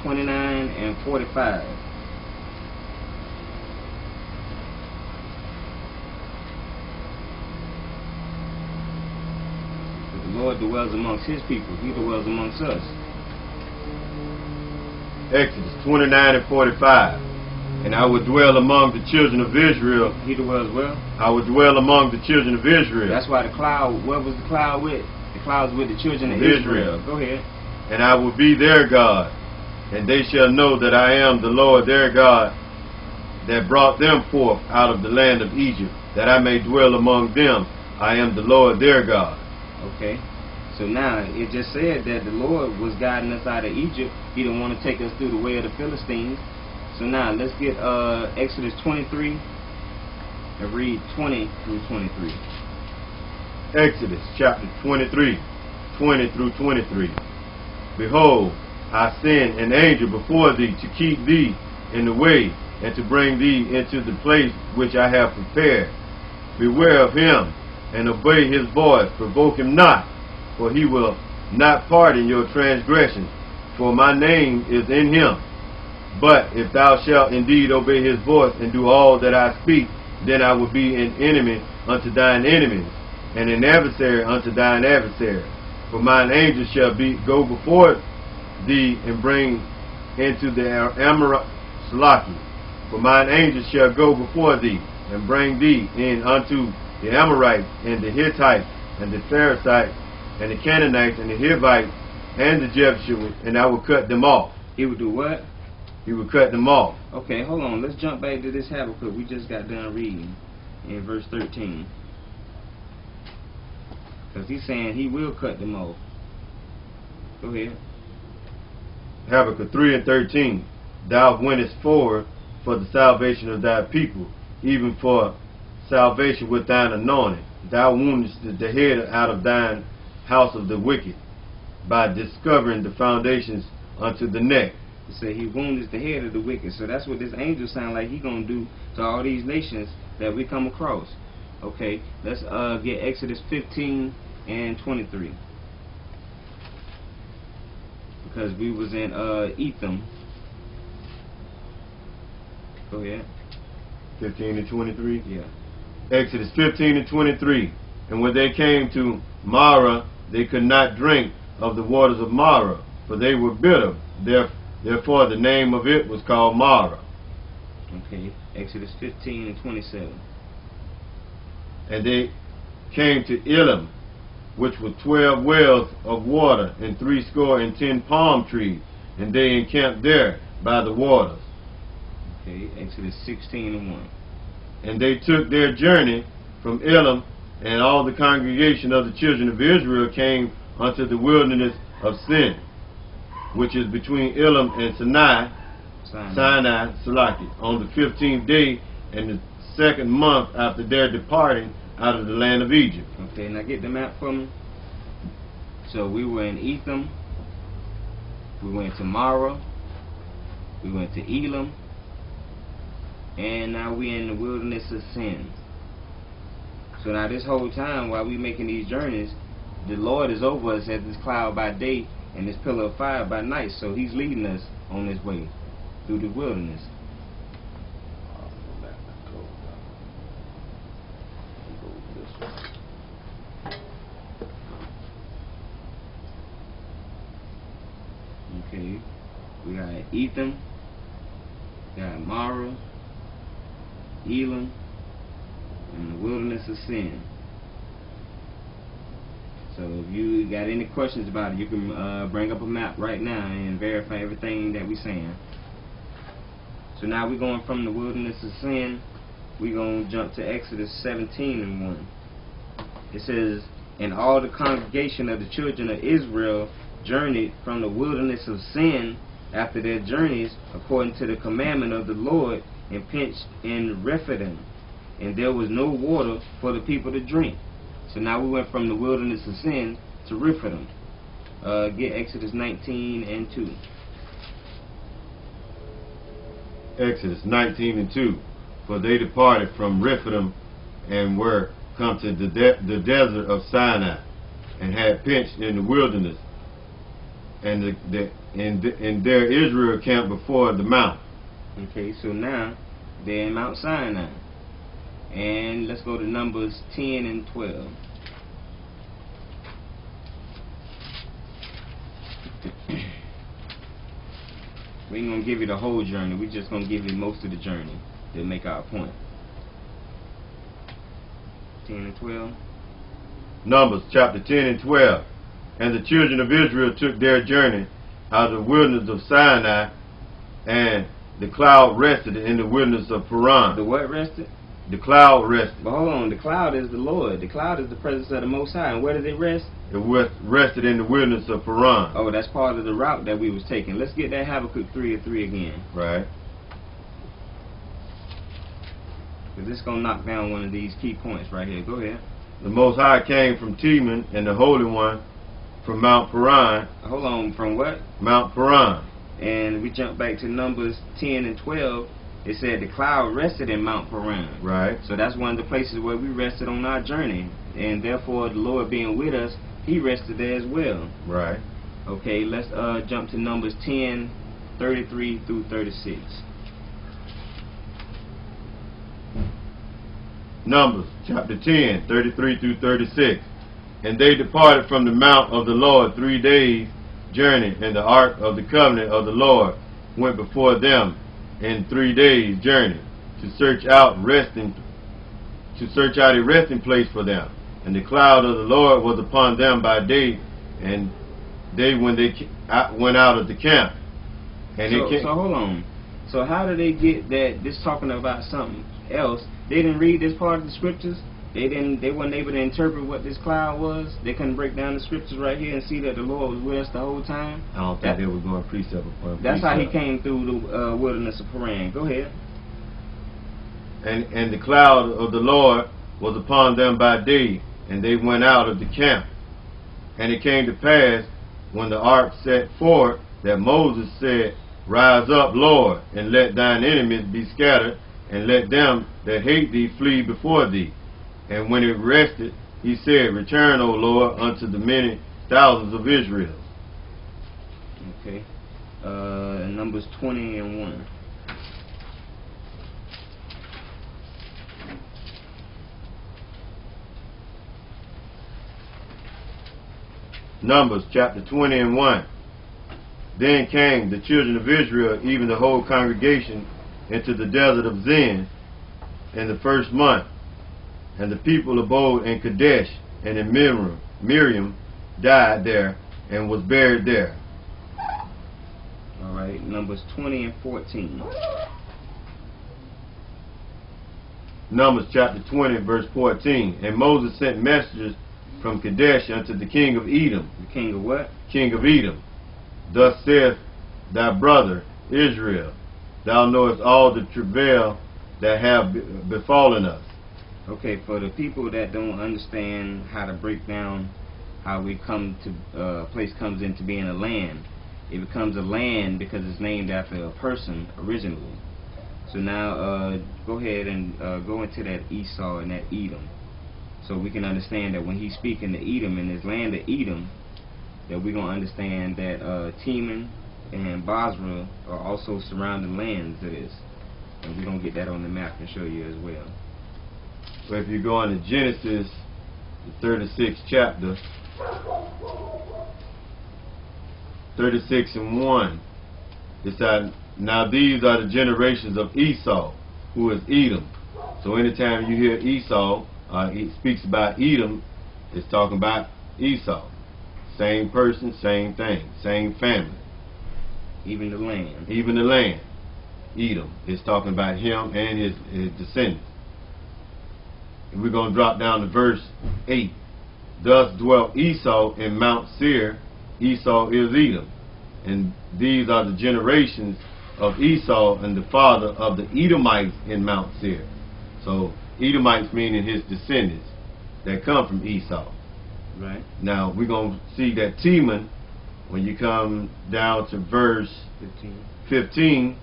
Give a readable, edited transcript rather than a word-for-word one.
29 and 45. But the Lord dwells amongst his people. He dwells amongst us. Exodus 29 and 45. And I will dwell among the children of Israel. He dwells well. I will dwell among the children of Israel. That's why the cloud, what was the cloud with? The cloud was with the children of Israel. Go ahead. And I will be their God, and they shall know that I am the Lord their God, that brought them forth out of the land of Egypt, that I may dwell among them. I am the Lord their God. Okay. So now, it just said that the Lord was guiding us out of Egypt. He didn't want to take us through the way of the Philistines. So now, let's get Exodus 23 and read 20 through 23. Exodus chapter 23, 20 through 23. Behold, I send an angel before thee to keep thee in the way, and to bring thee into the place which I have prepared. Beware of him, and obey his voice. Provoke him not, for he will not pardon your transgressions, for my name is in him. But if thou shalt indeed obey his voice, and do all that I speak, then I will be an enemy unto thine enemies, and an adversary unto thine adversary. For mine angel shall go before thee, and bring into the Amorite. For mine angel shall go before thee, and bring thee in unto the Amorites, and the Hittites, and the Pharisite, and the Canaanites, and the Hivites, and the Jebusites, and I will cut them off. He would do what? He will cut them off. Okay, hold on. Let's jump back to this Habakkuk we just got done reading in verse 13. Because he's saying he will cut them off. Go ahead. Habakkuk 3 and 13. Thou wentest forward for the salvation of thy people, even for salvation with thine anointing. Thou woundest the head out of thine house of the wicked, by discovering the foundations unto the neck. It said he wounded the head of the wicked. So that's what this angel sound like he gonna do to all these nations that we come across. Okay, let's get Exodus 15 and 23. Because we was in Etham. Go ahead. 15 and 23? Yeah. Exodus 15 and 23. And when they came to Marah, they could not drink of the waters of Marah, for they were bitter. Therefore the name of it was called Marah. Okay, Exodus 15 and 27. And they came to Elim, which were 12 wells of water, and 70 palm trees, and they encamped there by the waters. Okay, Exodus 16 and 1. And they took their journey from Elim, and all the congregation of the children of Israel came unto the wilderness of Sin, which is between Elim and Sinai, on the 15th day and the 2nd month after their departing out of the land of Egypt. Okay, now get the map for me. So we were in Etham, we went to Marah, we went to Elim, and now we're in the wilderness of Sin. So now this whole time while we making these journeys, the Lord is over us as this cloud by day and this pillar of fire by night. So he's leading us on this way through the wilderness. Okay, we got Etham, we got Marah, Elim, and the wilderness of Sin. So if you got any questions about it, you can bring up a map right now and verify everything that we're saying. So now we're going from the wilderness of Sin, we're going to jump to Exodus 17 and 1. It says, and all the congregation of the children of Israel journeyed from the wilderness of Sin after their journeys according to the commandment of the Lord, and pitched in Rephidim, and there was no water for the people to drink. So now we went from the wilderness of Sin to Rephidim. Get Exodus 19 and 2. Exodus 19 and 2. For they departed from Rephidim and were come to the desert of Sinai, and had pitched in the wilderness. and there Israel camped before the mount. Okay, so now they're in Mount Sinai. And let's go to Numbers 10 and 12. We ain't gonna give you the whole journey, we're just gonna give you most of the journey to make our point. 10 and 12. Numbers chapter 10 and 12. And the children of Israel took their journey out of the wilderness of Sinai, and the cloud rested in the wilderness of Paran. The what rested? The cloud rested. But hold on, the cloud is the Lord. The cloud is the presence of the Most High. And where did it rest? It rested in the wilderness of Paran. Oh, that's part of the route that we was taking. Let's get that Habakkuk 3 and 3 again. Right. Because this is going to knock down one of these key points right here. Go ahead. The Most High came from Teman, and the Holy One from Mount Paran. Hold on, from what? Mount Paran. And we jump back to Numbers 10 and 12. It said the cloud rested in Mount Paran. Right. So that's one of the places where we rested on our journey. And therefore, the Lord being with us, He rested there as well. Right. Okay, let's jump to Numbers 10, 33 through 36. Numbers chapter 10, 33 through 36. And they departed from the mount of the Lord 3 days' journey, and the ark of the covenant of the Lord went before them in 3 days' journey to search out a resting place for them. And the cloud of the Lord was upon them by day, and they when they went out of the camp. And so hold on. So how did they get that? This talking about something else. They didn't read this part of the scriptures. They weren't able to interpret what this cloud was. They couldn't break down the scriptures right here and see that the Lord was with us the whole time. I don't think they were going precept upon precept. That's how He came through the wilderness of Paran. Go ahead. And the cloud of the Lord was upon them by day, and they went out of the camp. And it came to pass, when the ark set forth, that Moses said, Rise up, Lord, and let thine enemies be scattered, and let them that hate thee flee before thee. And when it rested, he said, Return, O Lord, unto the many thousands of Israel. Okay. Numbers 20 and 1. Numbers chapter 20 and 1. Then came the children of Israel, even the whole congregation, into the desert of Zin in the first month. And the people abode in Kadesh, and in Miriam died there and was buried there. All right, Numbers 20 and 14. Numbers chapter 20, verse 14. And Moses sent messengers from Kadesh unto the king of Edom. The king of what? King of Edom. Thus saith thy brother Israel, Thou knowest all the travail that have befallen us. Okay, for the people that don't understand how to break down how we come to a place comes into being a land. It becomes a land because it's named after a person originally. So now go ahead and go into that Esau and that Edom, so we can understand that when he's speaking to Edom in his land of Edom, that we're going to understand that Teman and Basra are also surrounding lands to this. And we're going to get that on the map and show you as well. So if you go on to Genesis, the 36th chapter, 36 and 1, it said, Now these are the generations of Esau, who is Edom. So anytime you hear Esau, he speaks about Edom, it's talking about Esau. Same person, same thing, same family. Even the land. Even the land. Edom is talking about him and his descendants. And we're going to drop down to verse 8. Thus dwelt Esau in Mount Seir. Esau is Edom. And these are the generations of Esau and the father of the Edomites in Mount Seir. So Edomites meaning his descendants that come from Esau. Right. Now we're going to see that Teman, when you come down to verse 15,